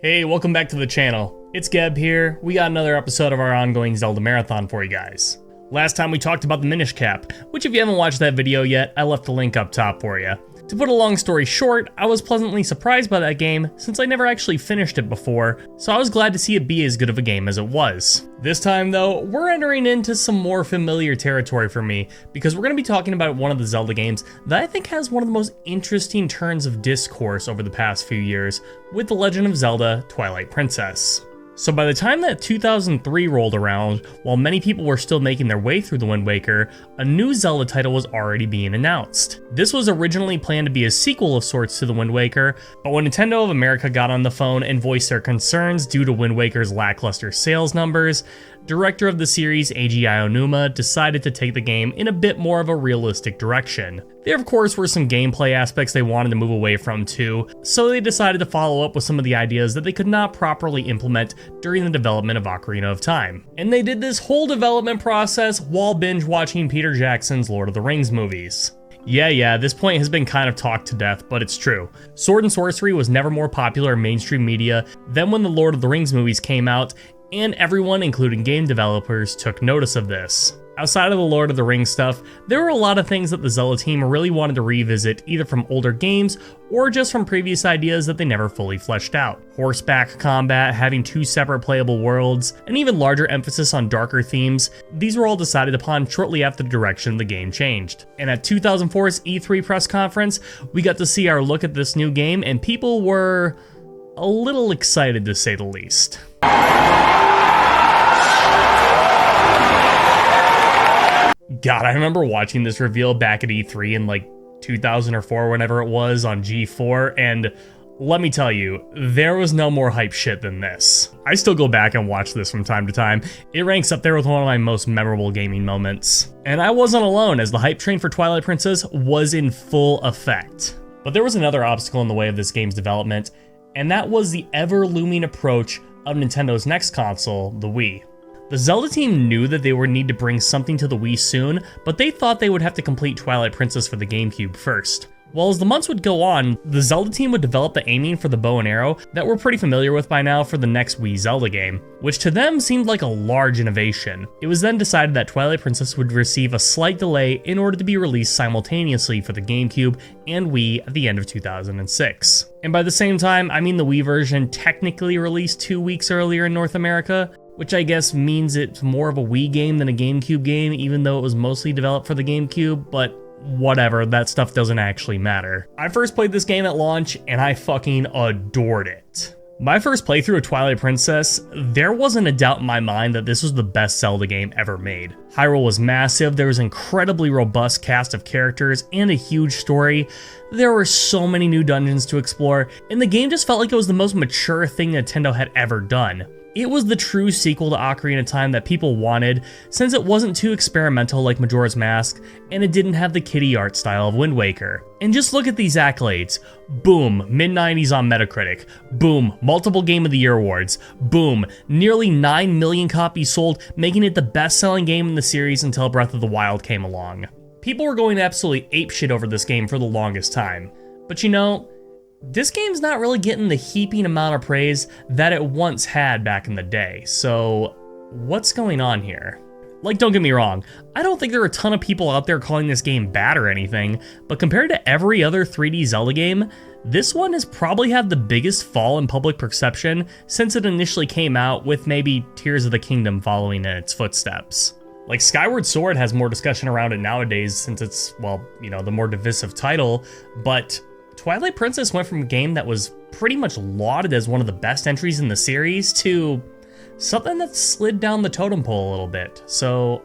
Hey, welcome back to the channel. ItsGheb here. We got another episode of our ongoing Zelda marathon for you guys. Last time we talked about the Misc cap, which if you haven't watched that video yet, I left the link up top for you. To put a long story short, I was pleasantly surprised by that game since I never actually finished it before, so I was glad to see it be as good of a game as it was. This time though, we're entering into some more familiar territory for me, because we're going to be talking about one of the Zelda games that I think has one of the most interesting turns of discourse over the past few years, with The Legend of Zelda: Twilight Princess. So by the time that 2003 rolled around, while many people were still making their way through the Wind Waker, a new Zelda title was already being announced. This was originally planned to be a sequel of sorts to the Wind Waker, but when Nintendo of America got on the phone and voiced their concerns due to Wind Waker's lackluster sales numbers, director of the series Eiji Aonuma decided to take the game in a bit more of a realistic direction. There of course were some gameplay aspects they wanted to move away from too, so they decided to follow up with some of the ideas that they could not properly implement during the development of Ocarina of Time. And they did this whole development process while binge watching Peter Jackson's Lord of the Rings movies. Yeah, this point has been kind of talked to death, but it's true. Sword and sorcery was never more popular in mainstream media than when the Lord of the Rings movies came out, and everyone, including game developers, took notice of this. Outside of the Lord of the Rings stuff, there were a lot of things that the Zelda team really wanted to revisit, either from older games or just from previous ideas that they never fully fleshed out. Horseback combat, having two separate playable worlds, and even larger emphasis on darker themes, these were all decided upon shortly after the direction the game changed. And at 2004's E3 press conference, we got to see our look at this new game, and people were a little excited to say the least. God, I remember watching this reveal back at E3 in like 2004, whenever it was, on G4, and let me tell you, there was no more hype shit than this. I still go back and watch this from time to time. It ranks up there with one of my most memorable gaming moments. And I wasn't alone, as the hype train for Twilight Princess was in full effect. But there was another obstacle in the way of this game's development, and that was the ever-looming approach of Nintendo's next console, the Wii. The Zelda team knew that they would need to bring something to the Wii soon, but they thought they would have to complete Twilight Princess for the Gamecube first. Well, as the months would go on, the Zelda team would develop the aiming for the bow and arrow that we're pretty familiar with by now for the next Wii Zelda game, which to them seemed like a large innovation. It was then decided that Twilight Princess would receive a slight delay in order to be released simultaneously for the Gamecube and Wii at the end of 2006. And by the same time, I mean the Wii version technically released 2 weeks earlier in North America, which I guess means it's more of a Wii game than a GameCube game, even though it was mostly developed for the GameCube, but whatever, that stuff doesn't actually matter. I first played this game at launch, and I fucking adored it. My first playthrough of Twilight Princess, there wasn't a doubt in my mind that this was the best Zelda game ever made. Hyrule was massive, there was an incredibly robust cast of characters, and a huge story. There were so many new dungeons to explore, and the game just felt like it was the most mature thing Nintendo had ever done. It was the true sequel to Ocarina of Time that people wanted, since it wasn't too experimental like Majora's Mask, and it didn't have the kiddie art style of Wind Waker. And just look at these accolades. Boom, mid-90s on Metacritic. Boom, multiple Game of the Year awards. Boom, nearly 9 million copies sold, making it the best-selling game in the series until Breath of the Wild came along. People were going absolutely apeshit over this game for the longest time. But you know, this game's not really getting the heaping amount of praise that it once had back in the day, so what's going on here? Like, don't get me wrong, I don't think there are a ton of people out there calling this game bad or anything, but compared to every other 3D Zelda game, this one has probably had the biggest fall in public perception since it initially came out, with maybe Tears of the Kingdom following in its footsteps. Like, Skyward Sword has more discussion around it nowadays since it's, well, you know, the more divisive title, but Twilight Princess went from a game that was pretty much lauded as one of the best entries in the series to something that slid down the totem pole a little bit, so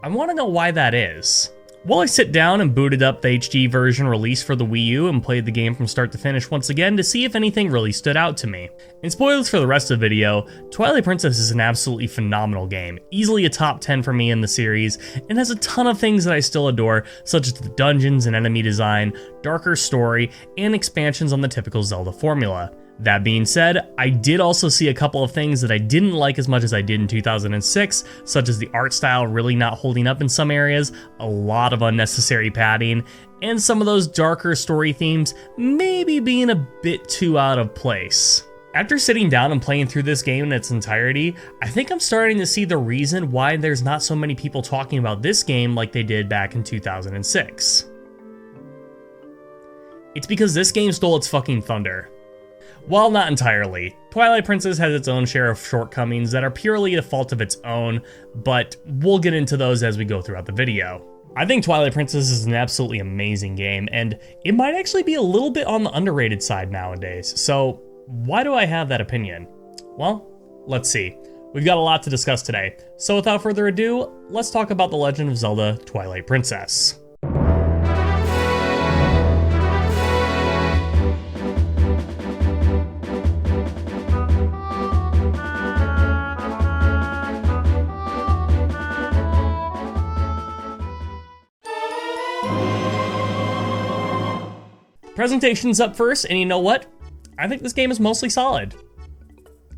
I want to know why that is. Well, I sit down and booted up the HD version released for the Wii U and played the game from start to finish once again to see if anything really stood out to me. And spoilers for the rest of the video, Twilight Princess is an absolutely phenomenal game, easily a top 10 for me in the series, and has a ton of things that I still adore, such as the dungeons and enemy design, darker story, and expansions on the typical Zelda formula. That being said, I did also see a couple of things that I didn't like as much as I did in 2006, such as the art style really not holding up in some areas, a lot of unnecessary padding, and some of those darker story themes maybe being a bit too out of place. After sitting down and playing through this game in its entirety, I think I'm starting to see the reason why there's not so many people talking about this game like they did back in 2006. It's because this game stole its fucking thunder. While not entirely, Twilight Princess has its own share of shortcomings that are purely a fault of its own, but we'll get into those as we go throughout the video. I think Twilight Princess is an absolutely amazing game, and it might actually be a little bit on the underrated side nowadays, so why do I have that opinion? Well, let's see. We've got a lot to discuss today, so without further ado, let's talk about The Legend of Zelda: Twilight Princess. Presentation's up first, and you know what? I think this game is mostly solid.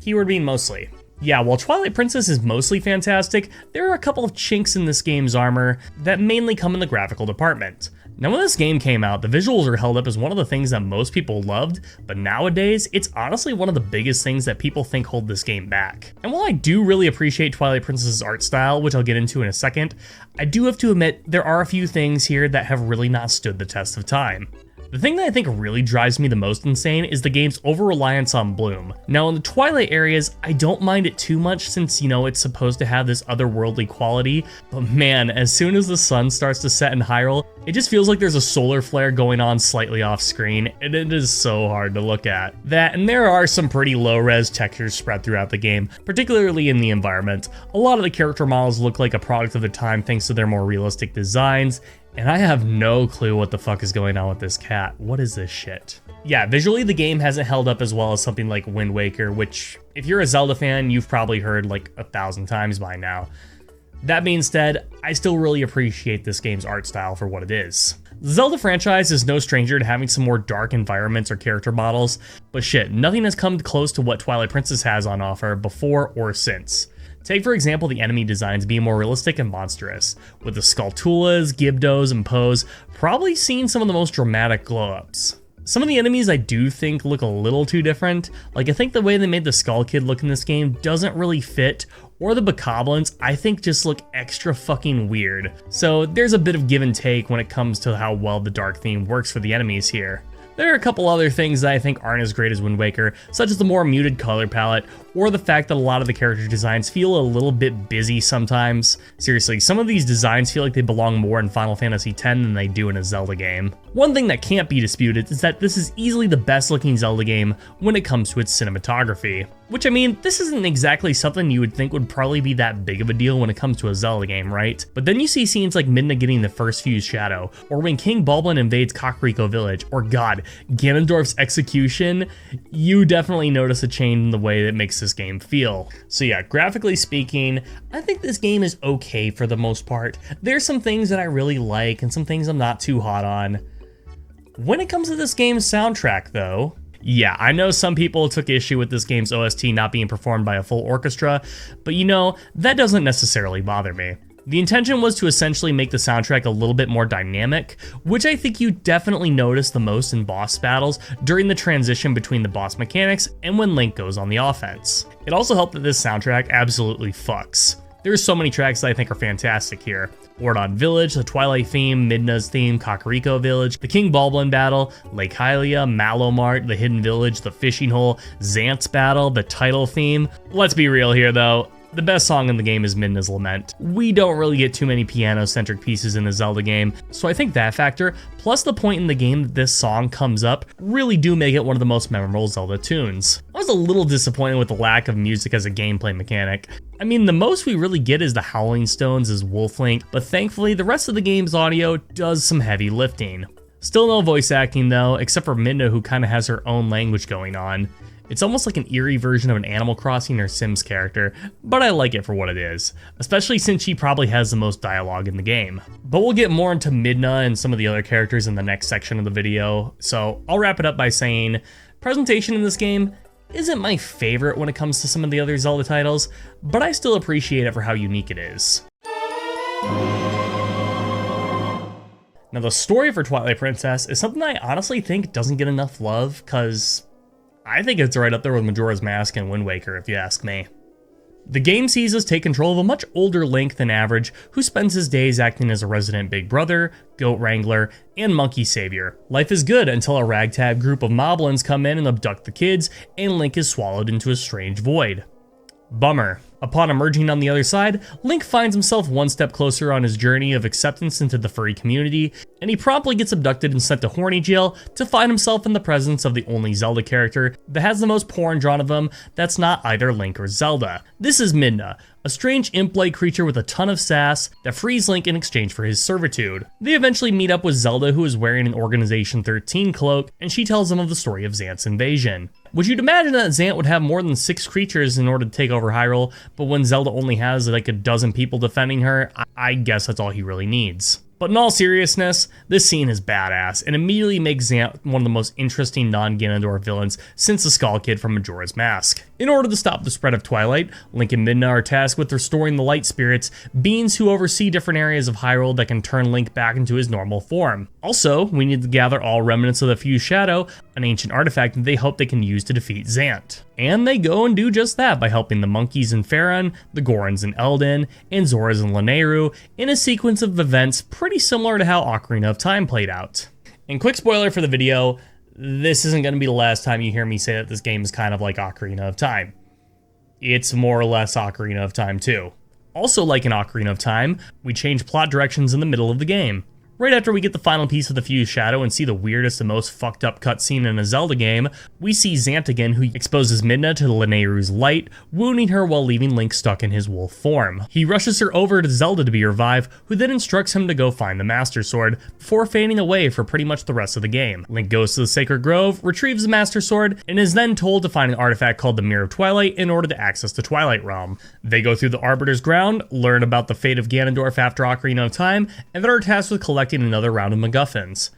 Keyword being mostly. Yeah, while Twilight Princess is mostly fantastic, there are a couple of chinks in this game's armor that mainly come in the graphical department. Now when this game came out, the visuals were held up as one of the things that most people loved, but nowadays, it's honestly one of the biggest things that people think hold this game back. And while I do really appreciate Twilight Princess's art style, which I'll get into in a second, I do have to admit there are a few things here that have really not stood the test of time. The thing that I think really drives me the most insane is the game's over-reliance on bloom. Now in the Twilight areas, I don't mind it too much since, you know, it's supposed to have this otherworldly quality, but man, as soon as the sun starts to set in Hyrule, it just feels like there's a solar flare going on slightly off screen, and it is so hard to look at. That, and there are some pretty low-res textures spread throughout the game, particularly in the environment. A lot of the character models look like a product of the time thanks to their more realistic designs, and I have no clue what the fuck is going on with this cat. What is this shit? Yeah, visually the game hasn't held up as well as something like Wind Waker, which, if you're a Zelda fan, you've probably heard like 1,000 times by now. That being said, I still really appreciate this game's art style for what it is. The Zelda franchise is no stranger to having some more dark environments or character models, but shit, nothing has come close to what Twilight Princess has on offer before or since. Take for example the enemy designs being more realistic and monstrous, with the Skulltulas, Gibdos, and Poes probably seeing some of the most dramatic glow-ups. Some of the enemies I do think look a little too different, like I think the way they made the Skull Kid look in this game doesn't really fit, or the Bokoblins I think just look extra fucking weird. So there's a bit of give and take when it comes to how well the dark theme works for the enemies here. There are a couple other things that I think aren't as great as Wind Waker, such as the more muted color palette, or the fact that a lot of the character designs feel a little bit busy sometimes. Seriously, some of these designs feel like they belong more in Final Fantasy X than they do in a Zelda game. One thing that can't be disputed is that this is easily the best looking Zelda game when it comes to its cinematography. Which, I mean, this isn't exactly something you would think would probably be that big of a deal when it comes to a Zelda game, right? But then you see scenes like Midna getting the first fused shadow, or when King Bulblin invades Kakariko Village, or god, Ganondorf's execution, you definitely notice a change in the way that makes this game feel. So yeah, graphically speaking, I think this game is okay for the most part. There's some things that I really like, and some things I'm not too hot on. When it comes to this game's soundtrack though, yeah, I know some people took issue with this game's OST not being performed by a full orchestra, but you know, that doesn't necessarily bother me. The intention was to essentially make the soundtrack a little bit more dynamic, which I think you definitely notice the most in boss battles during the transition between the boss mechanics and when Link goes on the offense. It also helped that this soundtrack absolutely fucks. There's so many tracks that I think are fantastic here. Ordon Village, the Twilight theme, Midna's theme, Kakariko Village, the King Bulblin battle, Lake Hylia, Malomart, the Hidden Village, the Fishing Hole, Xant's battle, the title theme. Let's be real here though. The best song in the game is Midna's Lament. We don't really get too many piano-centric pieces in a Zelda game, so I think that factor, plus the point in the game that this song comes up, really do make it one of the most memorable Zelda tunes. I was a little disappointed with the lack of music as a gameplay mechanic. I mean, the most we really get is the Howling Stones as Wolf Link, but thankfully the rest of the game's audio does some heavy lifting. Still no voice acting though, except for Midna, who kinda has her own language going on. It's almost like an eerie version of an Animal Crossing or Sims character, but I like it for what it is, especially since she probably has the most dialogue in the game. But we'll get more into Midna and some of the other characters in the next section of the video, so I'll wrap it up by saying, presentation in this game isn't my favorite when it comes to some of the other Zelda titles, but I still appreciate it for how unique it is. Now the story for Twilight Princess is something I honestly think doesn't get enough love, cause I think it's right up there with Majora's Mask and Wind Waker, if you ask me. The game sees us take control of a much older Link than average, who spends his days acting as a resident big brother, goat wrangler, and monkey savior. Life is good until a ragtag group of moblins come in and abduct the kids, and Link is swallowed into a strange void. Bummer. Upon emerging on the other side, Link finds himself one step closer on his journey of acceptance into the furry community, and he promptly gets abducted and sent to horny jail to find himself in the presence of the only Zelda character that has the most porn drawn of him that's not either Link or Zelda. This is Midna, a strange imp-like creature with a ton of sass that frees Link in exchange for his servitude. They eventually meet up with Zelda, who is wearing an Organization 13 cloak, and she tells them of the story of Xant's invasion. Would you imagine that Xant would have more than 6 creatures in order to take over Hyrule, but when Zelda only has like a dozen people defending her, I guess that's all he really needs. But in all seriousness, this scene is badass and immediately makes Xant one of the most interesting non-Ganondorf villains since the Skull Kid from Majora's Mask. In order to stop the spread of Twilight, Link and Midna are tasked with restoring the Light Spirits, beings who oversee different areas of Hyrule that can turn Link back into his normal form. Also, we need to gather all remnants of the Fused Shadow, an ancient artifact that they hope they can use to defeat Xant. And they go and do just that by helping the monkeys in Faron, the Gorons in Eldin, and Zoras in Lanayru in a sequence of events pretty similar to how Ocarina of Time played out. And quick spoiler for the video, this isn't going to be the last time you hear me say that this game is kind of like Ocarina of Time. It's more or less Ocarina of Time too. Also like in Ocarina of Time, we change plot directions in the middle of the game. Right after we get the final piece of the Fused Shadow and see the weirdest and most fucked up cutscene in a Zelda game, we see Xant again, who exposes Midna to Lanayru's light, wounding her while leaving Link stuck in his wolf form. He rushes her over to Zelda to be revived, who then instructs him to go find the Master Sword, before fading away for pretty much the rest of the game. Link goes to the Sacred Grove, retrieves the Master Sword, and is then told to find an artifact called the Mirror of Twilight in order to access the Twilight Realm. They go through the Arbiter's Ground, learn about the fate of Ganondorf after Ocarina of Time, and then are tasked with collecting another round of MacGuffins.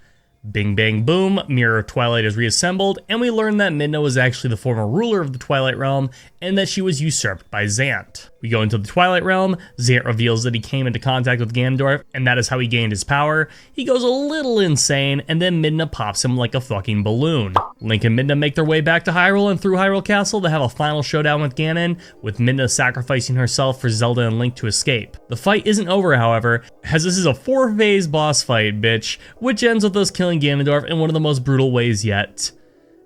Bing bang boom, Mirror of Twilight is reassembled, and we learn that Midna was actually the former ruler of the Twilight Realm, and that she was usurped by Xant. We go into the Twilight Realm, Xant reveals that he came into contact with Ganondorf, and that is how he gained his power. He goes a little insane, and then Midna pops him like a fucking balloon. Link and Midna make their way back to Hyrule and through Hyrule Castle to have a final showdown with Ganon, with Midna sacrificing herself for Zelda and Link to escape. The fight isn't over, however, as this is a 4-phase boss fight, bitch, which ends with us killing Ganondorf in one of the most brutal ways yet.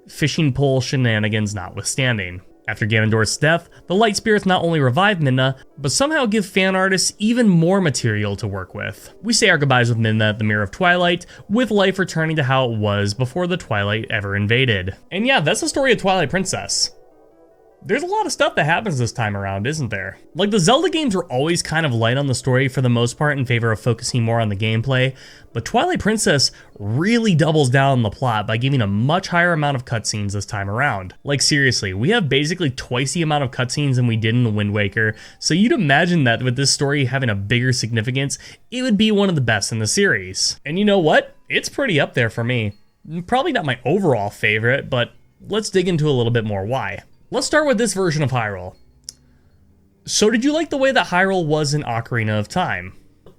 Fishing pole shenanigans notwithstanding. After Ganondorf's death, the Light Spirits not only revive Midna, but somehow give fan artists even more material to work with. We say our goodbyes with Midna at the Mirror of Twilight, with life returning to how it was before the Twilight ever invaded. And yeah, that's the story of Twilight Princess. There's a lot of stuff that happens this time around, isn't there? Like, the Zelda games were always kind of light on the story for the most part in favor of focusing more on the gameplay, but Twilight Princess really doubles down on the plot by giving a much higher amount of cutscenes this time around. Like, seriously, we have basically twice the amount of cutscenes than we did in the Wind Waker, so you'd imagine that with this story having a bigger significance, it would be one of the best in the series. And you know what? It's pretty up there for me. Probably not my overall favorite, but let's dig into a little bit more why. Let's start with this version of Hyrule. So did you like the way that Hyrule was in Ocarina of Time?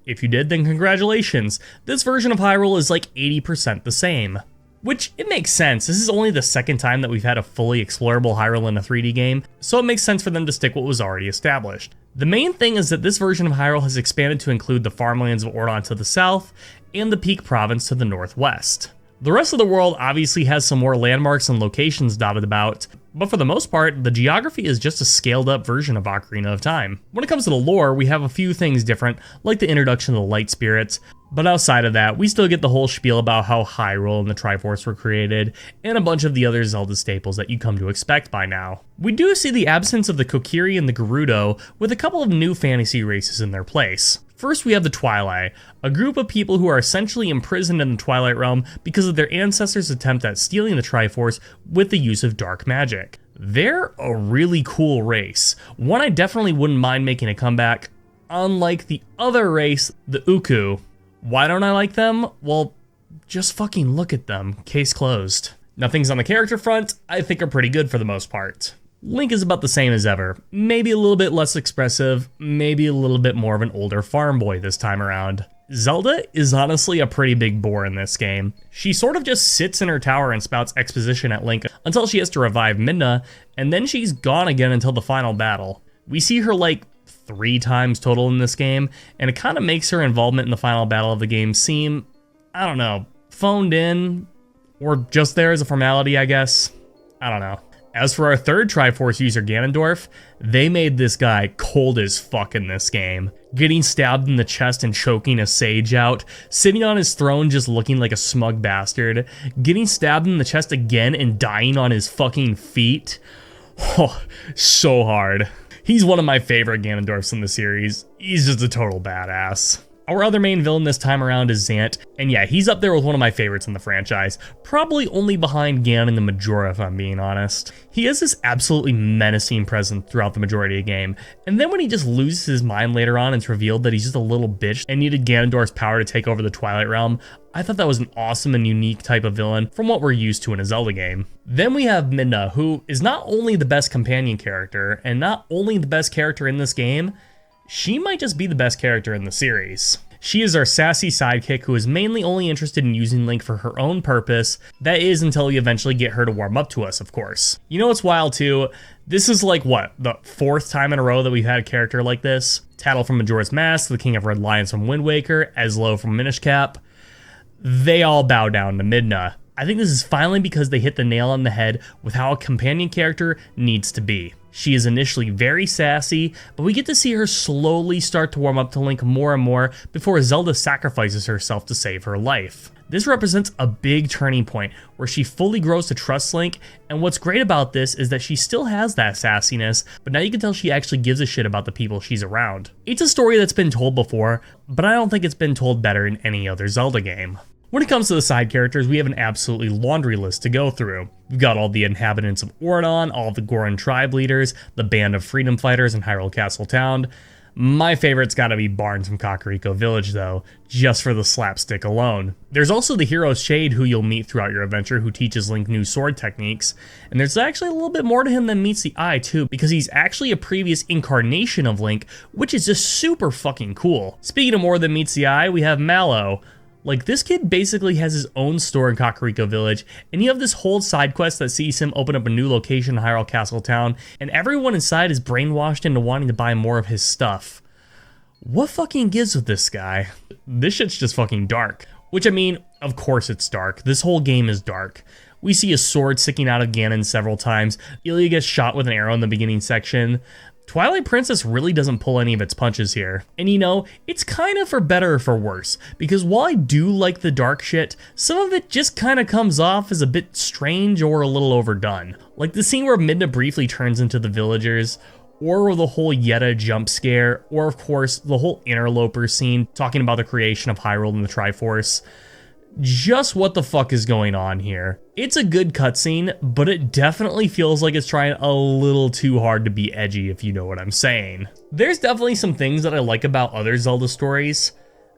If you did, then congratulations. This version of Hyrule is like 80% the same. Which, it makes sense. This is only the second time that we've had a fully explorable Hyrule in a 3D game, so it makes sense for them to stick what was already established. The main thing is that this version of Hyrule has expanded to include the farmlands of Ordon to the south, and the Peak Province to the northwest. The rest of the world obviously has some more landmarks and locations dotted about, but for the most part, the geography is just a scaled up version of Ocarina of Time. When it comes to the lore, we have a few things different, like the introduction of the Light Spirits, but outside of that, we still get the whole spiel about how Hyrule and the Triforce were created, and a bunch of the other Zelda staples that you come to expect by now. We do see the absence of the Kokiri and the Gerudo, with a couple of new fantasy races in their place. First, we have the Twilight, a group of people who are essentially imprisoned in the Twilight Realm because of their ancestors' attempt at stealing the Triforce with the use of dark magic. They're a really cool race, one I definitely wouldn't mind making a comeback, unlike the other race, the Uku. Why don't I like them? Well, just fucking look at them, case closed. Now, things on the character front, I think are pretty good for the most part. Link is about the same as ever, maybe a little bit less expressive, maybe a little bit more of an older farm boy this time around. Zelda is honestly a pretty big bore in this game. She sort of just sits in her tower and spouts exposition at Link until she has to revive Midna, and then she's gone again until the final battle. We see her like 3 times total in this game, and it kind of makes her involvement in the final battle of the game seem, I don't know, phoned in, or just there as a formality, I guess. I don't know. As for our third Triforce user, Ganondorf, they made this guy cold as fuck in this game. Getting stabbed in the chest and choking a sage out, sitting on his throne just looking like a smug bastard, getting stabbed in the chest again and dying on his fucking feet. Oh, so hard. He's one of my favorite Ganondorfs in the series. He's just a total badass. Our other main villain this time around is Zant, and yeah, he's up there with one of my favorites in the franchise, probably only behind Ganon and the Majora if I'm being honest. He has this absolutely menacing presence throughout the majority of the game, and then when he just loses his mind later on and it's revealed that he's just a little bitch and needed Ganondorf's power to take over the Twilight Realm, I thought that was an awesome and unique type of villain from what we're used to in a Zelda game. Then we have Midna, who is not only the best companion character, and not only the best character in this game, she might just be the best character in the series. She is our sassy sidekick who is mainly only interested in using Link for her own purpose. That is until we eventually get her to warm up to us, of course. You know what's wild too? This is like, what, the 4th time in a row that we've had a character like this? Tattle from Majora's Mask, the King of Red Lions from Wind Waker, Eslo from Minish Cap. They all bow down to Midna. I think this is finally because they hit the nail on the head with how a companion character needs to be. She is initially very sassy, but we get to see her slowly start to warm up to Link more and more before Zelda sacrifices herself to save her life. This represents a big turning point where she fully grows to trust Link, and what's great about this is that she still has that sassiness, but now you can tell she actually gives a shit about the people she's around. It's a story that's been told before, but I don't think it's been told better in any other Zelda game. When it comes to the side characters, we have an absolutely laundry list to go through. We've got all the inhabitants of Ordon, all the Goron tribe leaders, the band of freedom fighters in Hyrule Castle Town. My favorite's gotta be Barnes from Kakariko Village though, just for the slapstick alone. There's also the hero Shade who you'll meet throughout your adventure who teaches Link new sword techniques, and there's actually a little bit more to him than meets the eye too, because he's actually a previous incarnation of Link, which is just super fucking cool. Speaking of more than meets the eye, we have Mallow. Like, this kid basically has his own store in Kakariko Village, and you have this whole side quest that sees him open up a new location in Hyrule Castle Town, and everyone inside is brainwashed into wanting to buy more of his stuff. What fucking gives with this guy? This shit's just fucking dark. Which, I mean, of course it's dark. This whole game is dark. We see a sword sticking out of Ganon several times. Ilia gets shot with an arrow in the beginning section. Twilight Princess really doesn't pull any of its punches here. And you know, it's kind of for better or for worse, because while I do like the dark shit, some of it just kind of comes off as a bit strange or a little overdone. Like the scene where Midna briefly turns into the villagers, or the whole Yetta jump scare, or of course the whole interloper scene talking about the creation of Hyrule and the Triforce. Just what the fuck is going on here? It's a good cutscene, but it definitely feels like it's trying a little too hard to be edgy, if you know what I'm saying. There's definitely some things that I like about other Zelda stories.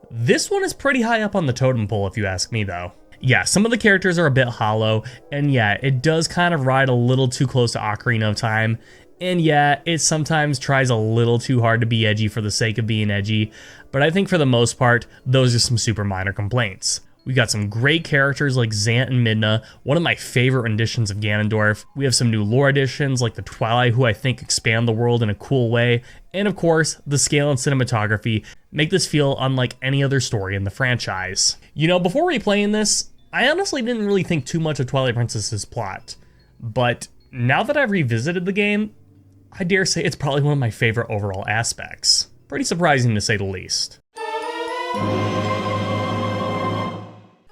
This one is pretty high up on the totem pole if you ask me though. Yeah, some of the characters are a bit hollow, and yeah, it does kind of ride a little too close to Ocarina of Time, and yeah, it sometimes tries a little too hard to be edgy for the sake of being edgy, but I think for the most part, those are some super minor complaints. We got some great characters like Zant and Midna, one of my favorite renditions of Ganondorf. We have some new lore additions like the Twilight who I think expand the world in a cool way. And of course, the scale and cinematography make this feel unlike any other story in the franchise. You know, before replaying this, I honestly didn't really think too much of Twilight Princess's plot. But now that I've revisited the game, I dare say it's probably one of my favorite overall aspects. Pretty surprising to say the least.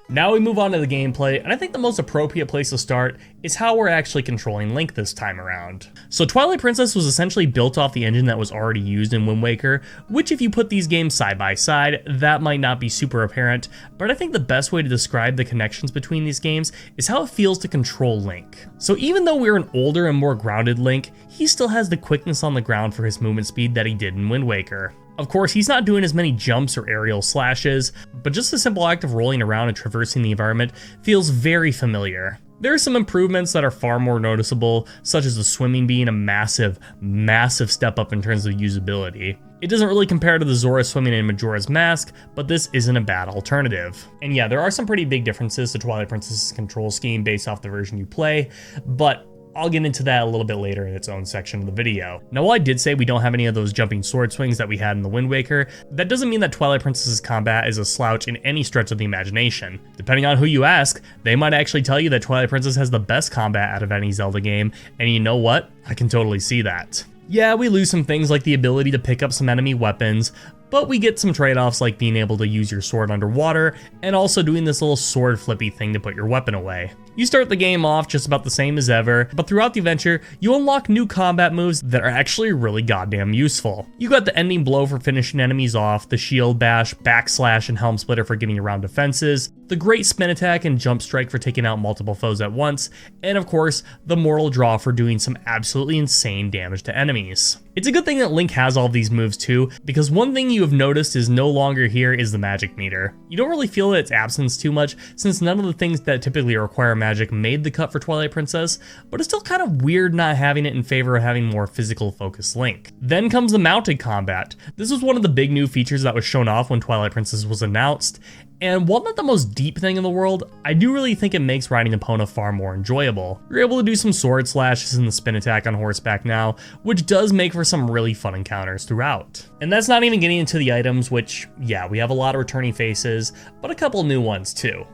Now we move on to the gameplay, and I think the most appropriate place to start is how we're actually controlling Link this time around. So Twilight Princess was essentially built off the engine that was already used in Wind Waker, which if you put these games side by side, that might not be super apparent, but I think the best way to describe the connections between these games is how it feels to control Link. So even though we're an older and more grounded Link, he still has the quickness on the ground for his movement speed that he did in Wind Waker. Of course, he's not doing as many jumps or aerial slashes, but just the simple act of rolling around and traversing the environment feels very familiar. There are some improvements that are far more noticeable, such as the swimming being a massive, massive step up in terms of usability. It doesn't really compare to the Zora swimming in Majora's Mask, but this isn't a bad alternative. And yeah, there are some pretty big differences to Twilight Princess's control scheme based off the version you play, but I'll get into that a little bit later in its own section of the video. Now, while I did say we don't have any of those jumping sword swings that we had in the Wind Waker, that doesn't mean that Twilight Princess's combat is a slouch in any stretch of the imagination. Depending on who you ask, they might actually tell you that Twilight Princess has the best combat out of any Zelda game, and you know what? I can totally see that. Yeah, we lose some things like the ability to pick up some enemy weapons, but we get some trade-offs like being able to use your sword underwater and also doing this little sword flippy thing to put your weapon away. You start the game off just about the same as ever, but throughout the adventure, you unlock new combat moves that are actually really goddamn useful. You got the ending blow for finishing enemies off, the shield bash, backslash, and helm splitter for getting around defenses, the great spin attack and jump strike for taking out multiple foes at once, and of course, the mortal draw for doing some absolutely insane damage to enemies. It's a good thing that Link has all of these moves too, because one thing you have noticed is no longer here is the magic meter. You don't really feel its absence too much, since none of the things that typically require magic made the cut for Twilight Princess, but it's still kind of weird not having it in favor of having more physical focused Link. Then comes the mounted combat. This was one of the big new features that was shown off when Twilight Princess was announced, and while not the most deep thing in the world, I do really think it makes riding Epona far more enjoyable. You're able to do some sword slashes and the spin attack on horseback now, which does make for some really fun encounters throughout. And that's not even getting into the items, which, yeah, we have a lot of returning faces, but a couple new ones too.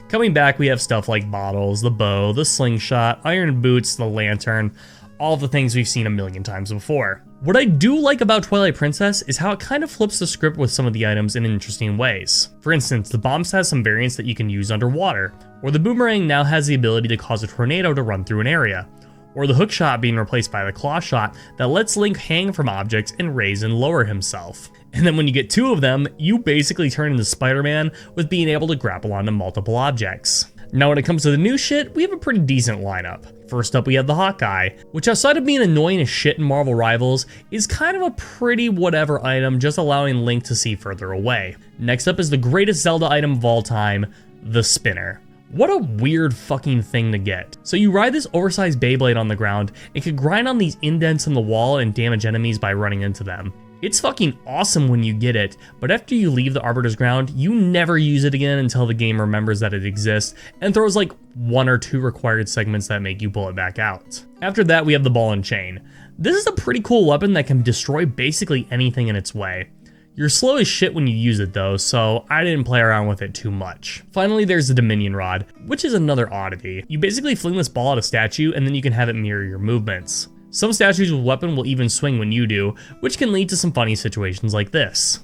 Coming back, we have stuff like bottles, the bow, the slingshot, iron boots, the lantern, all the things we've seen a million times before. What I do like about Twilight Princess is how it kind of flips the script with some of the items in interesting ways. For instance, the bombs has some variants that you can use underwater, or the boomerang now has the ability to cause a tornado to run through an area, or the hookshot being replaced by the claw shot that lets Link hang from objects and raise and lower himself. And then when you get two of them, you basically turn into Spider-Man with being able to grapple onto multiple objects. Now when it comes to the new shit, we have a pretty decent lineup. First up we have the Hawkeye, which outside of being annoying as shit in Marvel Rivals, is kind of a pretty whatever item, just allowing Link to see further away. Next up is the greatest Zelda item of all time, the spinner. What a weird fucking thing to get. So you ride this oversized Beyblade on the ground, and can grind on these indents in the wall and damage enemies by running into them. It's fucking awesome when you get it, but after you leave the Arbiter's ground, you never use it again until the game remembers that it exists and throws like 1 or 2 required segments that make you pull it back out. After that, we have the ball and chain. This is a pretty cool weapon that can destroy basically anything in its way. You're slow as shit when you use it though, so I didn't play around with it too much. Finally, there's the Dominion Rod, which is another oddity. You basically fling this ball at a statue and then you can have it mirror your movements. Some statues with weapon will even swing when you do, which can lead to some funny situations like this.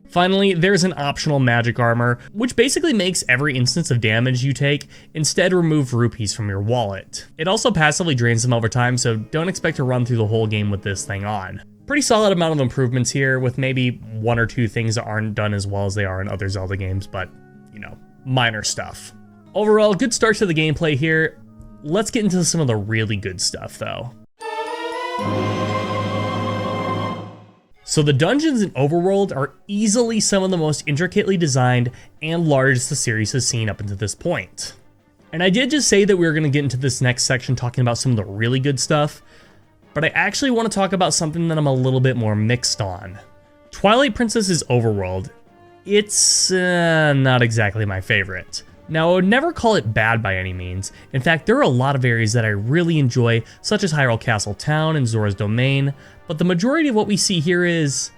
Finally, there's an optional magic armor, which basically makes every instance of damage you take instead remove rupees from your wallet. It also passively drains them over time, so don't expect to run through the whole game with this thing on. Pretty solid amount of improvements here, with maybe 1 or 2 things that aren't done as well as they are in other Zelda games, but, you know, minor stuff. Overall, good start to the gameplay here. Let's get into some of the really good stuff though. So the dungeons in Overworld are easily some of the most intricately designed and largest the series has seen up until this point. And I did just say that we were going to get into this next section talking about some of the really good stuff, but I actually want to talk about something that I'm a little bit more mixed on. Twilight Princess's Overworld, it's not exactly my favorite. Now, I would never call it bad by any means. In fact, there are a lot of areas that I really enjoy, such as Hyrule Castle Town and Zora's Domain, but the majority of what we see here is,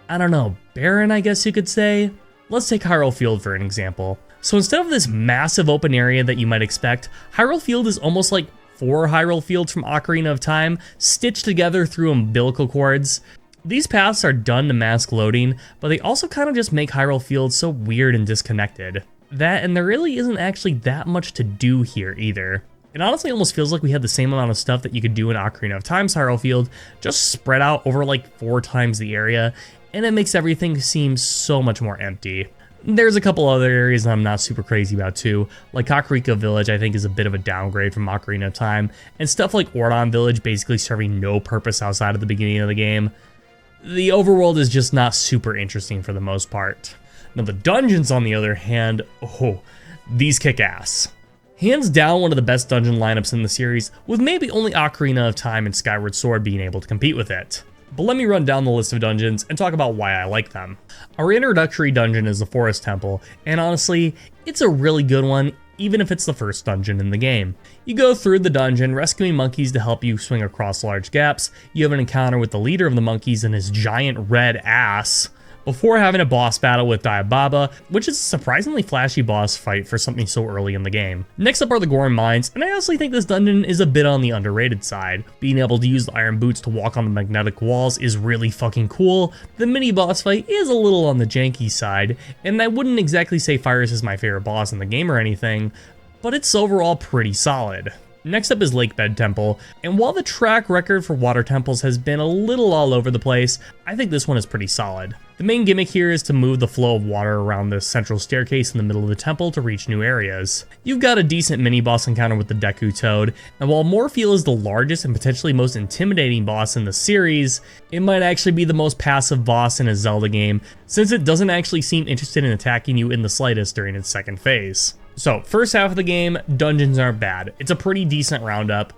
I don't know, barren, I guess you could say? Let's take Hyrule Field for an example. So instead of this massive open area that you might expect, Hyrule Field is almost like 4 Hyrule Fields from Ocarina of Time, stitched together through umbilical cords. These paths are done to mask loading, but they also kind of just make Hyrule Field so weird and disconnected. That, and there really isn't actually that much to do here either. It honestly almost feels like we had the same amount of stuff that you could do in Ocarina of Time's Hyrule Field, just spread out over like 4 times the area, and it makes everything seem so much more empty. There's a couple other areas that I'm not super crazy about too, like Kakariko Village I think is a bit of a downgrade from Ocarina of Time, and stuff like Ordon Village basically serving no purpose outside of the beginning of the game. The overworld is just not super interesting for the most part. Now the dungeons, on the other hand, oh, these kick ass. Hands down one of the best dungeon lineups in the series, with maybe only Ocarina of Time and Skyward Sword being able to compete with it. But let me run down the list of dungeons and talk about why I like them. Our introductory dungeon is the Forest Temple, and honestly, it's a really good one, even if it's the first dungeon in the game. You go through the dungeon, rescuing monkeys to help you swing across large gaps. You have an encounter with the leader of the monkeys and his giant red ass, before having a boss battle with Diababa, which is a surprisingly flashy boss fight for something so early in the game. Next up are the Goron Mines, and I honestly think this dungeon is a bit on the underrated side. Being able to use the iron boots to walk on the magnetic walls is really fucking cool. The mini boss fight is a little on the janky side, and I wouldn't exactly say Fires is my favorite boss in the game or anything, but it's overall pretty solid. Next up is Lakebed Temple, and while the track record for water temples has been a little all over the place, I think this one is pretty solid. The main gimmick here is to move the flow of water around the central staircase in the middle of the temple to reach new areas. You've got a decent mini-boss encounter with the Deku Toad, and while Morpheal is the largest and potentially most intimidating boss in the series, it might actually be the most passive boss in a Zelda game, since it doesn't actually seem interested in attacking you in the slightest during its second phase. So, first half of the game, dungeons aren't bad. It's a pretty decent roundup.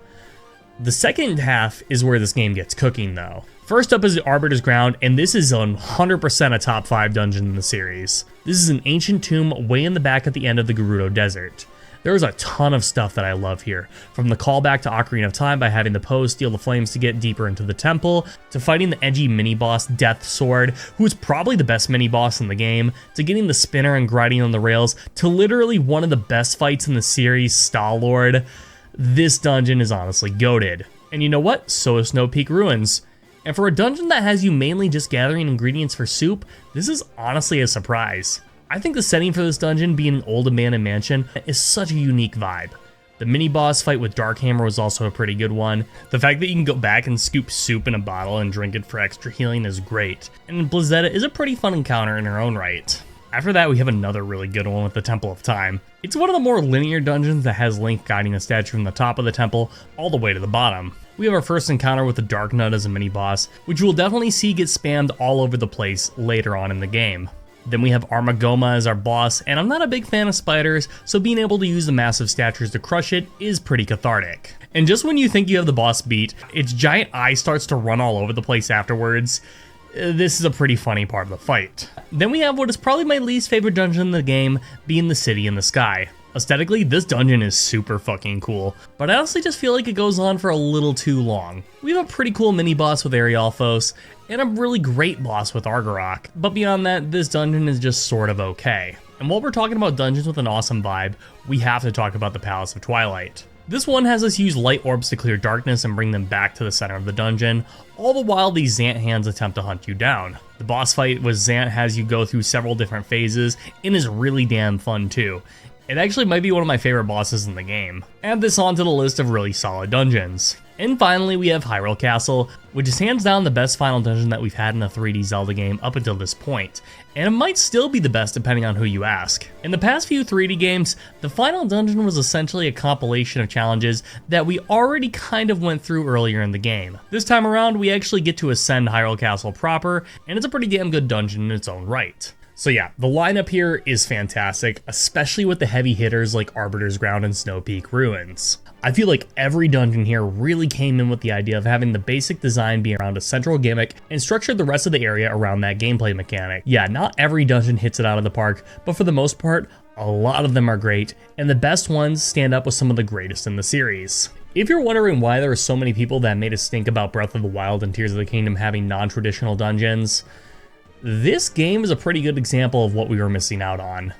The second half is where this game gets cooking though. First up is the Arbiter's Ground, and this is 100% a top 5 dungeon in the series. This is an ancient tomb way in the back at the end of the Gerudo Desert. There's a ton of stuff that I love here, from the callback to Ocarina of Time by having the Poe steal the flames to get deeper into the temple, to fighting the edgy mini-boss Death Sword, who is probably the best mini-boss in the game, to getting the spinner and grinding on the rails, to literally one of the best fights in the series, Star-Lord. This dungeon is honestly goated. And you know what? So is Snow Peak Ruins. And for a dungeon that has you mainly just gathering ingredients for soup, this is honestly a surprise. I think the setting for this dungeon, being an old abandoned mansion, is such a unique vibe. The mini-boss fight with Darkhammer was also a pretty good one. The fact that you can go back and scoop soup in a bottle and drink it for extra healing is great. And Blizzetta is a pretty fun encounter in her own right. After that, we have another really good one with the Temple of Time. It's one of the more linear dungeons that has Link guiding a statue from the top of the temple all the way to the bottom. We have our first encounter with the Dark Nut as a mini-boss, which you will definitely see get spammed all over the place later on in the game. Then we have Armagoma as our boss, and I'm not a big fan of spiders, so being able to use the massive statues to crush it is pretty cathartic. And just when you think you have the boss beat, its giant eye starts to run all over the place afterwards. This is a pretty funny part of the fight. Then we have what is probably my least favorite dungeon in the game, being the City in the Sky. Aesthetically, this dungeon is super fucking cool, but I honestly just feel like it goes on for a little too long. We have a pretty cool mini-boss with Arialfos, and a really great boss with Argarok, but beyond that, this dungeon is just sort of okay. And while we're talking about dungeons with an awesome vibe, we have to talk about the Palace of Twilight. This one has us use light orbs to clear darkness and bring them back to the center of the dungeon, all the while these Zant hands attempt to hunt you down. The boss fight with Zant has you go through several different phases, and is really damn fun too. It actually might be one of my favorite bosses in the game. Add this onto the list of really solid dungeons. And finally, we have Hyrule Castle, which is hands down the best final dungeon that we've had in a 3D Zelda game up until this point, and it might still be the best depending on who you ask. In the past few 3D games, the final dungeon was essentially a compilation of challenges that we already kind of went through earlier in the game. This time around, we actually get to ascend Hyrule Castle proper, and it's a pretty damn good dungeon in its own right. So yeah, the lineup here is fantastic, especially with the heavy hitters like Arbiter's Ground and Snow Peak Ruins. I feel like every dungeon here really came in with the idea of having the basic design be around a central gimmick and structured the rest of the area around that gameplay mechanic. Yeah, not every dungeon hits it out of the park, but for the most part, a lot of them are great, and the best ones stand up with some of the greatest in the series. If you're wondering why there are so many people that made us think about Breath of the Wild and Tears of the Kingdom having non-traditional dungeons, this game is a pretty good example of what we were missing out on.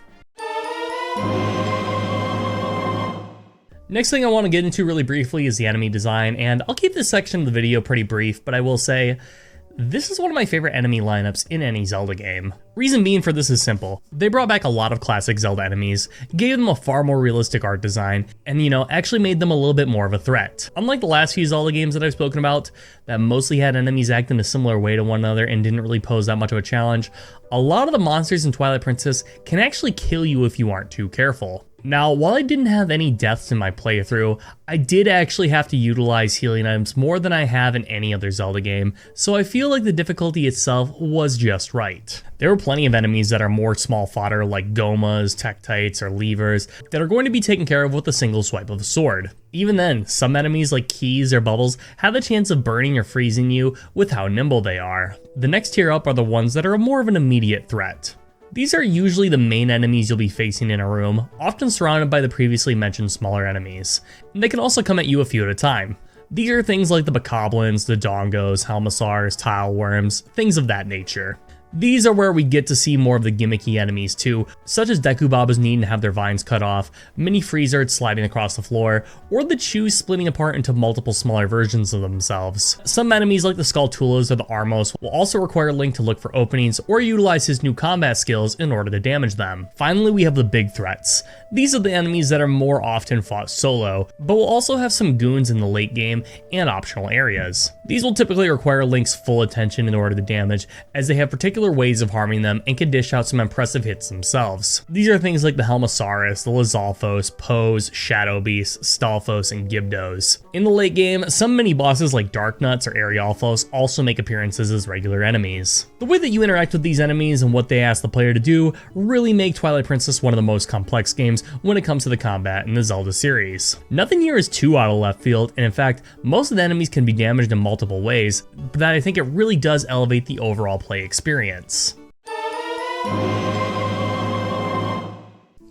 Next thing I want to get into really briefly is the enemy design, and I'll keep this section of the video pretty brief, but I will say, this is one of my favorite enemy lineups in any Zelda game. Reason being for this is simple. They brought back a lot of classic Zelda enemies, gave them a far more realistic art design, and actually made them a little bit more of a threat. Unlike the last few Zelda games that I've spoken about, that mostly had enemies act in a similar way to one another and didn't really pose that much of a challenge, a lot of the monsters in Twilight Princess can actually kill you if you aren't too careful. Now, while I didn't have any deaths in my playthrough, I did actually have to utilize healing items more than I have in any other Zelda game, so I feel like the difficulty itself was just right. There were plenty of enemies that are more small fodder like Gomas, Tektites, or Levers that are going to be taken care of with a single swipe of a sword. Even then, some enemies like Keys or Bubbles have a chance of burning or freezing you with how nimble they are. The next tier up are the ones that are more of an immediate threat. These are usually the main enemies you'll be facing in a room, often surrounded by the previously mentioned smaller enemies. And they can also come at you a few at a time. These are things like the Bokoblins, the Dongos, Helmasaurs, Tile Worms, things of that nature. These are where we get to see more of the gimmicky enemies too, such as Dekubabas needing to have their vines cut off, Mini Freezards sliding across the floor, or the Chews splitting apart into multiple smaller versions of themselves. Some enemies like the Skulltulas or the Armos will also require Link to look for openings or utilize his new combat skills in order to damage them. Finally, we have the big threats. These are the enemies that are more often fought solo, but will also have some goons in the late game and optional areas. These will typically require Link's full attention in order to damage, as they have particular ways of harming them and can dish out some impressive hits themselves. These are things like the Helmasaurus, the Lizalfos, Pose, Shadow Beasts, Stalfos, and Gibdos. In the late game, some mini-bosses like Darknuts or Arialfos also make appearances as regular enemies. The way that you interact with these enemies and what they ask the player to do really make Twilight Princess one of the most complex games when it comes to the combat in the Zelda series. Nothing here is too out of left field, and in fact, most of the enemies can be damaged in multiple ways, but that I think it really does elevate the overall play experience.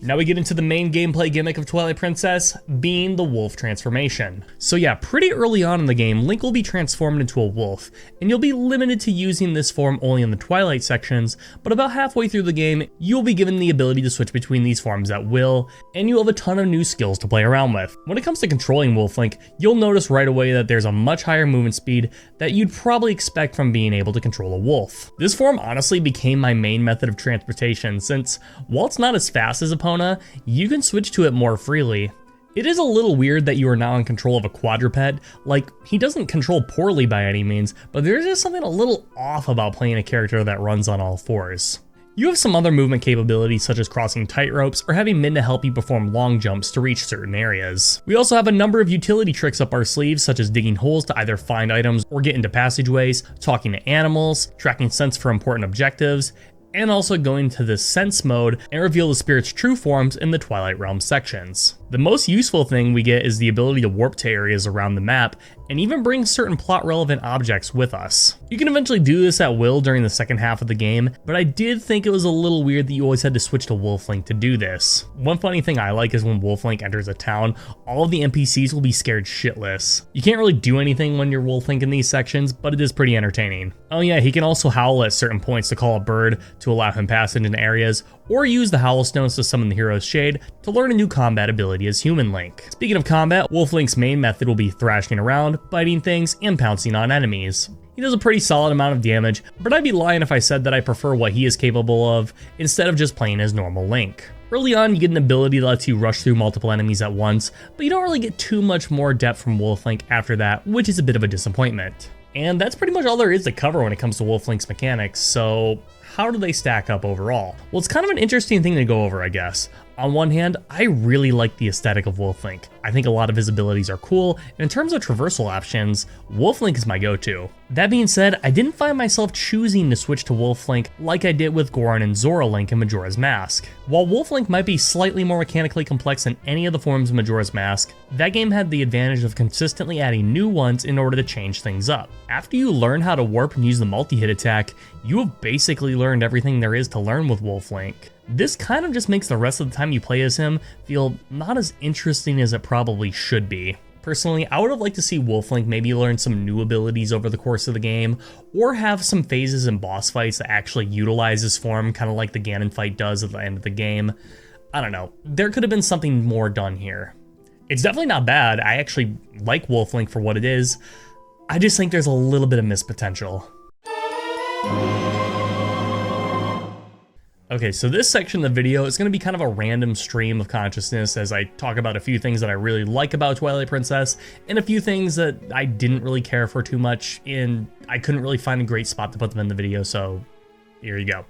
Now we get into the main gameplay gimmick of Twilight Princess, being the wolf transformation. So yeah, pretty early on in the game, Link will be transformed into a wolf, and you'll be limited to using this form only in the Twilight sections, but about halfway through the game, you'll be given the ability to switch between these forms at will, and you'll have a ton of new skills to play around with. When it comes to controlling Wolf Link, you'll notice right away that there's a much higher movement speed that you'd probably expect from being able to control a wolf. This form honestly became my main method of transportation, since while it's not as fast as Epona, you can switch to it more freely. It is a little weird that you are now in control of a quadruped. Like, he doesn't control poorly by any means, but there's just something a little off about playing a character that runs on all fours. You have some other movement capabilities such as crossing tight ropes or having Min to help you perform long jumps to reach certain areas. We also have a number of utility tricks up our sleeves, such as digging holes to either find items or get into passageways, talking to animals, tracking scents for important objectives, and also going to the sense mode and reveal the spirit's true forms in the Twilight Realm sections. The most useful thing we get is the ability to warp to areas around the map and even bring certain plot relevant objects with us. You can eventually do this at will during the second half of the game, but I did think it was a little weird that you always had to switch to Wolf Link to do this. One funny thing I like is when Wolf Link enters a town, all of the NPCs will be scared shitless. You can't really do anything when you're Wolf Link in these sections, but it is pretty entertaining. Oh yeah, he can also howl at certain points to call a bird to allow him passage into areas, or use the Howl Stones to summon the hero's shade to learn a new combat ability as Human Link. Speaking of combat, Wolf Link's main method will be thrashing around, biting things, and pouncing on enemies. He does a pretty solid amount of damage, but I'd be lying if I said that I prefer what he is capable of instead of just playing as normal Link. Early on, you get an ability that lets you rush through multiple enemies at once, but you don't really get too much more depth from Wolf Link after that, which is a bit of a disappointment. And that's pretty much all there is to cover when it comes to Wolf Link's mechanics, so how do they stack up overall? Well, it's kind of an interesting thing to go over, I guess. On one hand, I really like the aesthetic of Wolf Link. I think a lot of his abilities are cool, and in terms of traversal options, Wolf Link is my go-to. That being said, I didn't find myself choosing to switch to Wolf Link like I did with Goron and Zora Link in Majora's Mask. While Wolf Link might be slightly more mechanically complex than any of the forms of Majora's Mask, that game had the advantage of consistently adding new ones in order to change things up. After you learn how to warp and use the multi-hit attack, you have basically learned everything there is to learn with Wolf Link. This kind of just makes the rest of the time you play as him feel not as interesting as it probably should be. Personally, I would have liked to see Wolf Link maybe learn some new abilities over the course of the game, or have some phases and boss fights that actually utilize his form, kind of like the Ganon fight does at the end of the game. I don't know, there could have been something more done here. It's definitely not bad, I actually like Wolf Link for what it is, I just think there's a little bit of missed potential. Okay, so this section of the video is going to be kind of a random stream of consciousness as I talk about a few things that I really like about Twilight Princess, and a few things that I didn't really care for too much, and I couldn't really find a great spot to put them in the video, so here you go.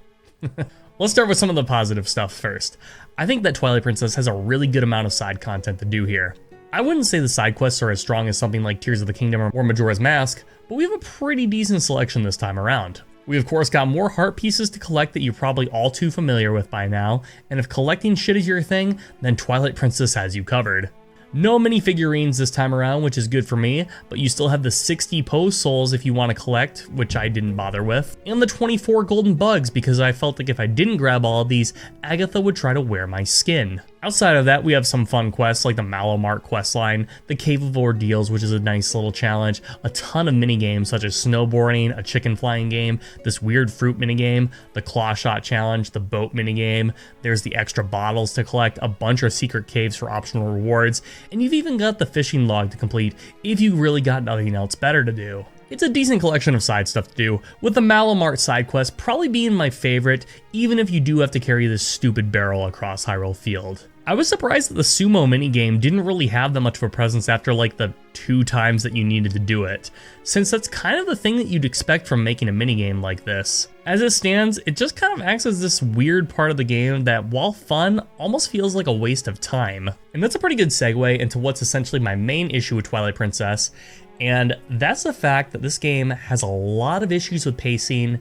Let's start with some of the positive stuff first. I think that Twilight Princess has a really good amount of side content to do here. I wouldn't say the side quests are as strong as something like Tears of the Kingdom or Majora's Mask, but we have a pretty decent selection this time around. We of course got more heart pieces to collect that you're probably all too familiar with by now, and if collecting shit is your thing, then Twilight Princess has you covered. No mini figurines this time around, which is good for me, but you still have the 60 pose souls if you want to collect, which I didn't bother with, and the 24 golden bugs because I felt like if I didn't grab all of these, Agatha would try to wear my skin. Outside of that, we have some fun quests like the Malomart questline, the Cave of Ordeals, which is a nice little challenge, a ton of minigames such as snowboarding, a chicken flying game, this weird fruit minigame, the claw shot challenge, the boat minigame, there's the extra bottles to collect, a bunch of secret caves for optional rewards, and you've even got the fishing log to complete if you really got nothing else better to do. It's a decent collection of side stuff to do, with the Malomart side quest probably being my favorite, even if you do have to carry this stupid barrel across Hyrule Field. I was surprised that the sumo minigame didn't really have that much of a presence after like the 2 times that you needed to do it, since that's kind of the thing that you'd expect from making a minigame like this. As it stands, it just kind of acts as this weird part of the game that, while fun, almost feels like a waste of time. And that's a pretty good segue into what's essentially my main issue with Twilight Princess, and that's the fact that this game has a lot of issues with pacing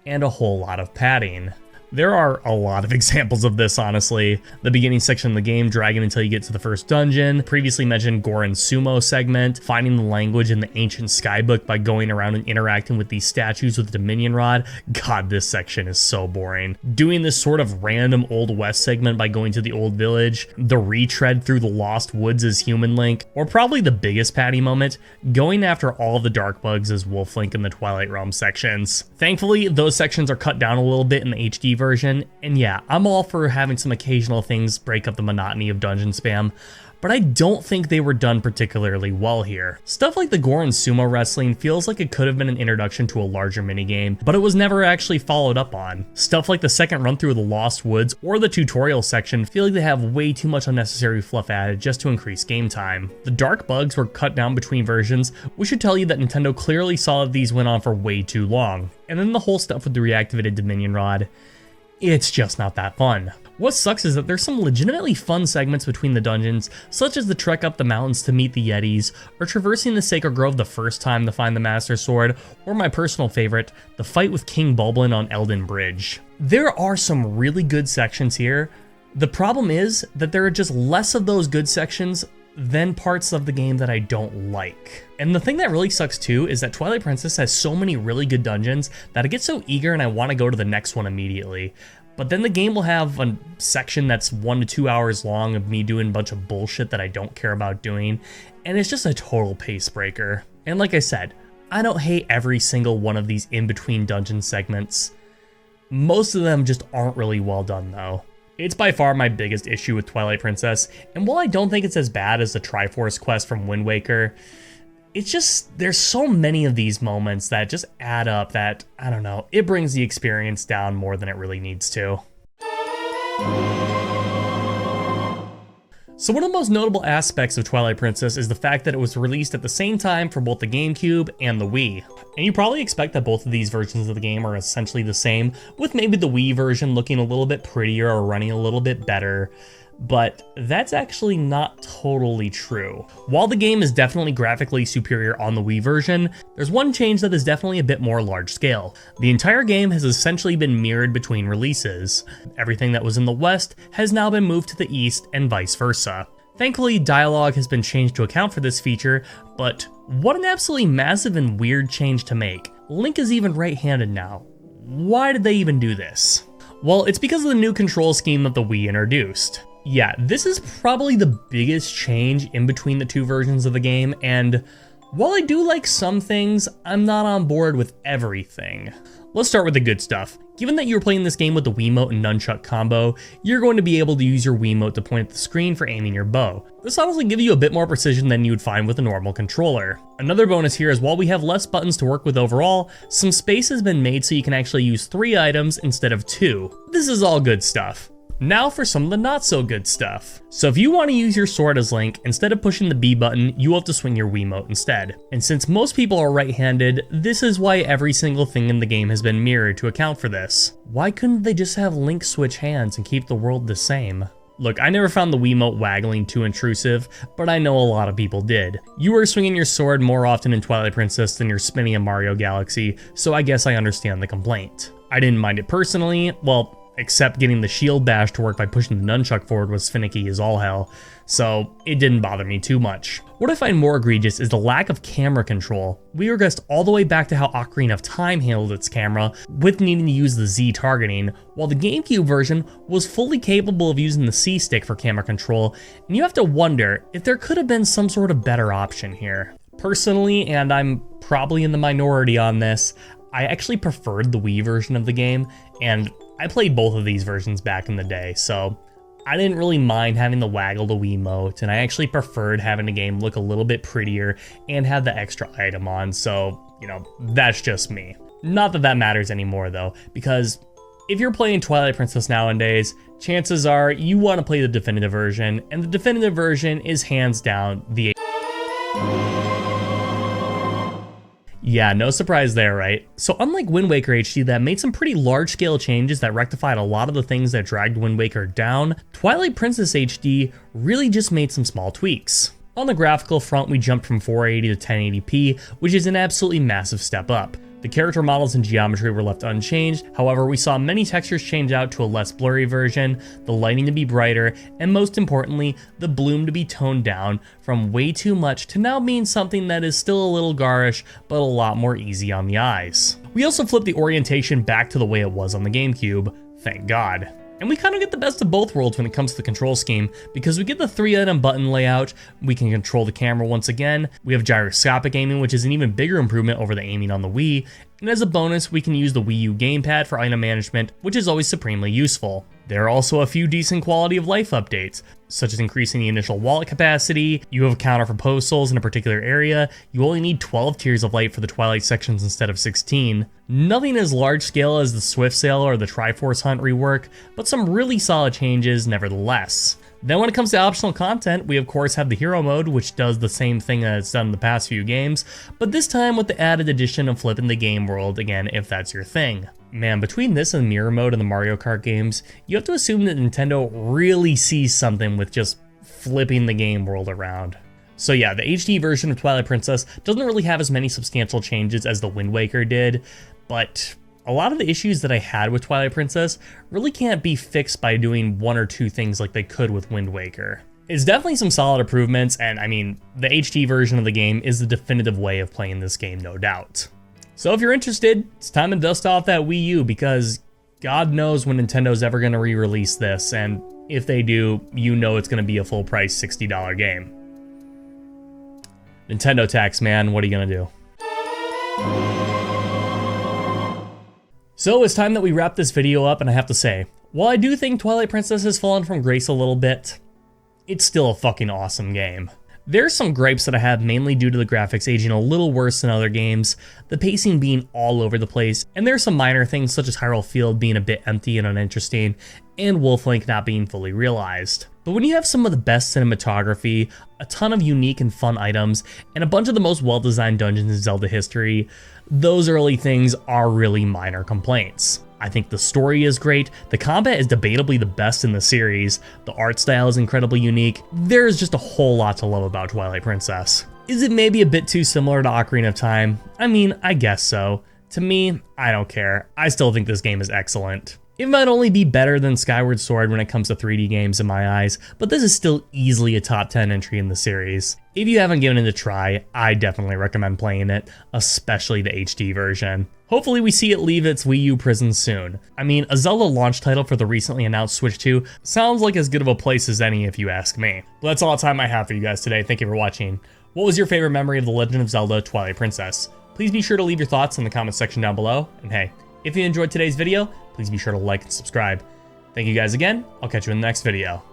and a whole lot of padding. There are a lot of examples of this, honestly. The beginning section of the game dragging until you get to the first dungeon, previously mentioned Goron Sumo segment, finding the language in the ancient skybook by going around and interacting with these statues with the Dominion Rod. God, this section is so boring. Doing this sort of random Old West segment by going to the old village, the retread through the Lost Woods as Human Link, or probably the biggest patty moment, going after all of the dark bugs as Wolf Link in the Twilight Realm sections. Thankfully, those sections are cut down a little bit in the HD version, and yeah, I'm all for having some occasional things break up the monotony of dungeon spam, but I don't think they were done particularly well here. Stuff like the Goron Sumo Wrestling feels like it could have been an introduction to a larger minigame, but it was never actually followed up on. Stuff like the second run through of the Lost Woods or the tutorial section feel like they have way too much unnecessary fluff added just to increase game time. The dark bugs were cut down between versions, which should tell you that Nintendo clearly saw that these went on for way too long. And then the whole stuff with the reactivated Dominion Rod, it's just not that fun. What sucks is that there's some legitimately fun segments between the dungeons, such as the trek up the mountains to meet the Yetis, or traversing the Sacred Grove the first time to find the Master Sword, or my personal favorite, the fight with King Bulblin on Elden Bridge. There are some really good sections here. The problem is that there are just less of those good sections than parts of the game that I don't like. And the thing that really sucks too is that Twilight Princess has so many really good dungeons that I get so eager and I want to go to the next one immediately. But then the game will have a section that's 1 to 2 hours long of me doing a bunch of bullshit that I don't care about doing, and it's just a total pace breaker. And like I said, I don't hate every single one of these in-between dungeon segments. Most of them just aren't really well done though. It's by far my biggest issue with Twilight Princess, and while I don't think it's as bad as the Triforce quest from Wind Waker, it's just, there's so many of these moments that just add up that, I don't know, it brings the experience down more than it really needs to. So one of the most notable aspects of Twilight Princess is the fact that it was released at the same time for both the GameCube and the Wii. And you probably expect that both of these versions of the game are essentially the same, with maybe the Wii version looking a little bit prettier or running a little bit better. But that's actually not totally true. While the game is definitely graphically superior on the Wii version, there's one change that is definitely a bit more large scale. The entire game has essentially been mirrored between releases. Everything that was in the West has now been moved to the East and vice versa. Thankfully, dialogue has been changed to account for this feature, but what an absolutely massive and weird change to make. Link is even right-handed now. Why did they even do this? Well, it's because of the new control scheme that the Wii introduced. Yeah, this is probably the biggest change in between the two versions of the game, and while I do like some things, I'm not on board with everything. Let's start with the good stuff. Given that you're playing this game with the Wiimote and Nunchuck combo, you're going to be able to use your Wiimote to point at the screen for aiming your bow. This honestly gives you a bit more precision than you would find with a normal controller. Another bonus here is while we have less buttons to work with overall, some space has been made so you can actually use 3 items instead of 2. This is all good stuff. Now for some of the not so good stuff. So if you want to use your sword as Link, instead of pushing the B button, you have to swing your Wiimote instead. And since most people are right-handed, this is why every single thing in the game has been mirrored to account for this. Why couldn't they just have Link switch hands and keep the world the same? Look, I never found the Wiimote waggling too intrusive, but I know a lot of people did. You were swinging your sword more often in Twilight Princess than you're spinning in Mario Galaxy, so I guess I understand the complaint. I didn't mind it personally, well, except getting the shield bash to work by pushing the nunchuck forward was finicky as all hell, so it didn't bother me too much. What I find more egregious is the lack of camera control. We regressed all the way back to how Ocarina of Time handled its camera, with needing to use the Z targeting, while the Gamecube version was fully capable of using the C stick for camera control, and you have to wonder if there could have been some sort of better option here. Personally, and I'm probably in the minority on this, I actually preferred the Wii version of the game, and I played both of these versions back in the day, so I didn't really mind having the waggle the Wiimote, and I actually preferred having the game look a little bit prettier and have the extra item on, so, you know, that's just me. Not that that matters anymore though, because if you're playing Twilight Princess nowadays, chances are you want to play the definitive version, and the definitive version is hands down the Yeah, no surprise there, right? So unlike Wind Waker HD that made some pretty large-scale changes that rectified a lot of the things that dragged Wind Waker down, Twilight Princess HD really just made some small tweaks. On the graphical front, we jumped from 480 to 1080p, which is an absolutely massive step up. The character models and geometry were left unchanged, however we saw many textures change out to a less blurry version, the lighting to be brighter, and most importantly, the bloom to be toned down from way too much to now being something that is still a little garish, but a lot more easy on the eyes. We also flipped the orientation back to the way it was on the Gamecube, thank God. And we kind of get the best of both worlds when it comes to the control scheme, because we get the 3-item button layout, we can control the camera once again, we have gyroscopic aiming, which is an even bigger improvement over the aiming on the Wii, and as a bonus, we can use the Wii U gamepad for item management, which is always supremely useful. There are also a few decent quality of life updates, such as increasing the initial wallet capacity, you have a counter for post souls in a particular area, you only need 12 tiers of light for the Twilight sections instead of 16. Nothing as large scale as the Swift Sail or the Triforce Hunt rework, but some really solid changes nevertheless. Then when it comes to optional content, we of course have the hero mode, which does the same thing that it's done in the past few games, but this time with the added addition of flipping the game world again if that's your thing. Man, between this and mirror mode in the Mario Kart games, you have to assume that Nintendo really sees something with just flipping the game world around. So yeah, the HD version of Twilight Princess doesn't really have as many substantial changes as the Wind Waker did, but a lot of the issues that I had with Twilight Princess really can't be fixed by doing one or two things like they could with Wind Waker. It's definitely some solid improvements, and I mean, the HD version of the game is the definitive way of playing this game, no doubt. So if you're interested, it's time to dust off that Wii U, because God knows when Nintendo's ever going to re-release this, and if they do, you know it's going to be a full-price $60 game. Nintendo tax, man, what are you going to do? So it's time that we wrap this video up, and I have to say, while I do think Twilight Princess has fallen from grace a little bit, it's still a fucking awesome game. There's some gripes that I have mainly due to the graphics aging a little worse than other games, the pacing being all over the place, and there's some minor things such as Hyrule Field being a bit empty and uninteresting, and Wolf Link not being fully realized. But when you have some of the best cinematography, a ton of unique and fun items, and a bunch of the most well-designed dungeons in Zelda history, those early things are really minor complaints. I think the story is great, the combat is debatably the best in the series, the art style is incredibly unique, there's just a whole lot to love about Twilight Princess. Is it maybe a bit too similar to Ocarina of Time? I mean, I guess so. To me, I don't care. I still think this game is excellent. It might only be better than Skyward Sword when it comes to 3D games in my eyes, but this is still easily a top 10 entry in the series. If you haven't given it a try, I definitely recommend playing it, especially the HD version. Hopefully we see it leave its Wii U prison soon. I mean, a Zelda launch title for the recently announced Switch 2 sounds like as good of a place as any if you ask me. But that's all the time I have for you guys today. Thank you for watching. What was your favorite memory of The Legend of Zelda Twilight Princess? Please be sure to leave your thoughts in the comment section down below, and hey, if you enjoyed today's video, please be sure to like and subscribe. Thank you guys again. I'll catch you in the next video.